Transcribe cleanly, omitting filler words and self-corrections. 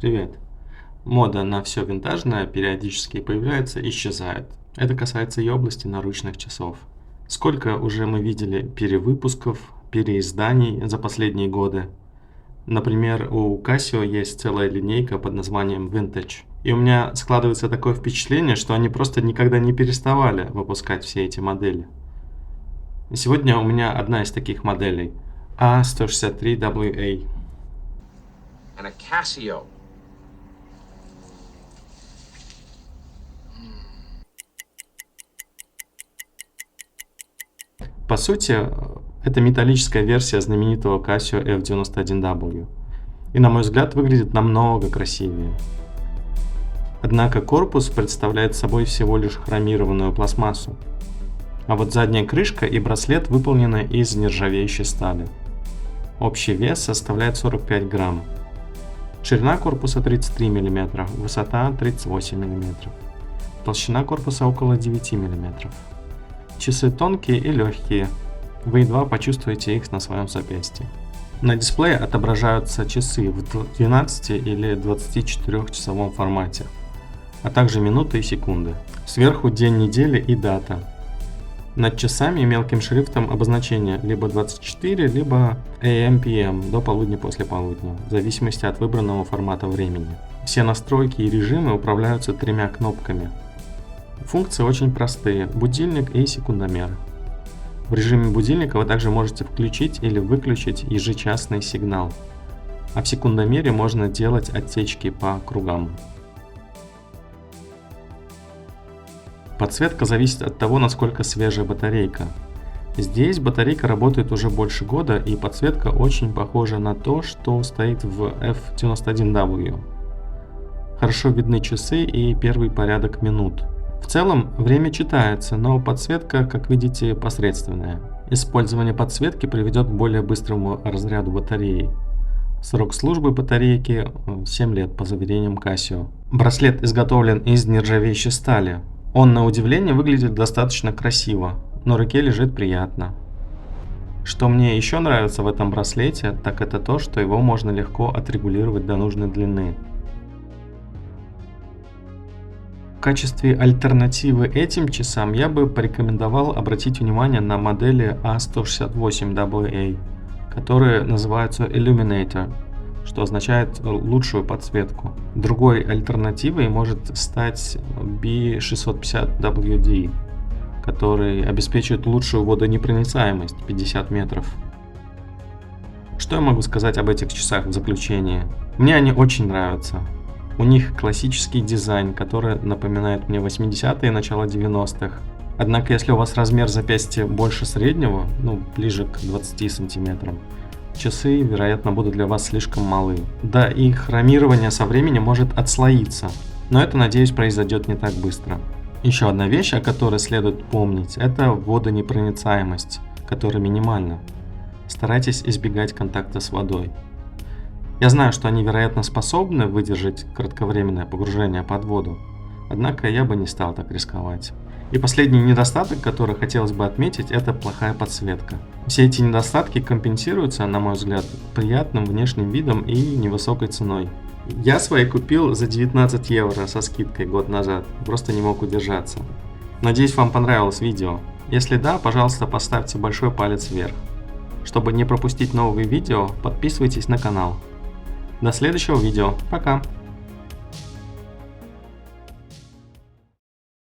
Привет. Мода на все винтажное периодически появляется и исчезает. Это касается и области наручных часов. Сколько уже мы видели перевыпусков, переизданий за последние годы. Например, у Casio есть целая линейка под названием Vintage. И у меня складывается такое впечатление, что они просто никогда не переставали выпускать все эти модели. И сегодня у меня одна из таких моделей A163WA. And a Casio. По сути, это металлическая версия знаменитого Casio F91W. И, на мой взгляд, выглядит намного красивее. Однако корпус представляет собой всего лишь хромированную пластмассу. А вот задняя крышка и браслет выполнены из нержавеющей стали. Общий вес составляет 45 грамм. Ширина корпуса 33 мм, высота 38 мм. Толщина корпуса около 9 мм. Часы тонкие и легкие. Вы едва почувствуете их на своем запястье. На дисплее отображаются часы в 12 или 24 часовом формате, а также минуты и секунды. Сверху день недели и дата. Над часами мелким шрифтом обозначение либо 24, либо AM/PM до полудня после полудня, в зависимости от выбранного формата времени. Все настройки и режимы управляются 3 кнопками. Функции очень простые: будильник и секундомер. В режиме будильника вы также можете включить или выключить ежечасный сигнал, а в секундомере можно делать отсечки по кругам. Подсветка зависит от того, насколько свежая батарейка. Здесь батарейка работает уже больше года, и подсветка очень похожа на то, что стоит в F91W. Хорошо видны часы и первый порядок минут. В целом время читается, но подсветка, как видите, посредственная. Использование подсветки приведет к более быстрому разряду батареи. Срок службы батарейки 7 лет по заверениям Casio. Браслет изготовлен из нержавеющей стали. Он, на удивление, выглядит достаточно красиво, но руке лежит приятно. Что мне еще нравится в этом браслете, так это то, что его можно легко отрегулировать до нужной длины. В качестве альтернативы этим часам я бы порекомендовал обратить внимание на модели A168WA, которые называются Illuminator, что означает лучшую подсветку. Другой альтернативой может стать B650WD, который обеспечивает лучшую водонепроницаемость 50 метров. Что я могу сказать об этих часах в заключение? Мне они очень нравятся. У них классический дизайн, который напоминает мне 80-е и начало 90-х. Однако, если у вас размер запястья больше среднего, ближе к 20 сантиметрам, часы, вероятно, будут для вас слишком малы. Да, и хромирование со временем может отслоиться, но это, надеюсь, произойдет не так быстро. Еще одна вещь, о которой следует помнить, это водонепроницаемость, которая минимальна. Старайтесь избегать контакта с водой. Я знаю, что они, вероятно, способны выдержать кратковременное погружение под воду, однако я бы не стал так рисковать. И последний недостаток, который хотелось бы отметить, это плохая подсветка. Все эти недостатки компенсируются, на мой взгляд, приятным внешним видом и невысокой ценой. Я свои купил за 19 евро со скидкой год назад, просто не мог удержаться. Надеюсь, вам понравилось видео. Если да, пожалуйста, поставьте большой палец вверх. Чтобы не пропустить новые видео, подписывайтесь на канал. До следующего видео. Пока!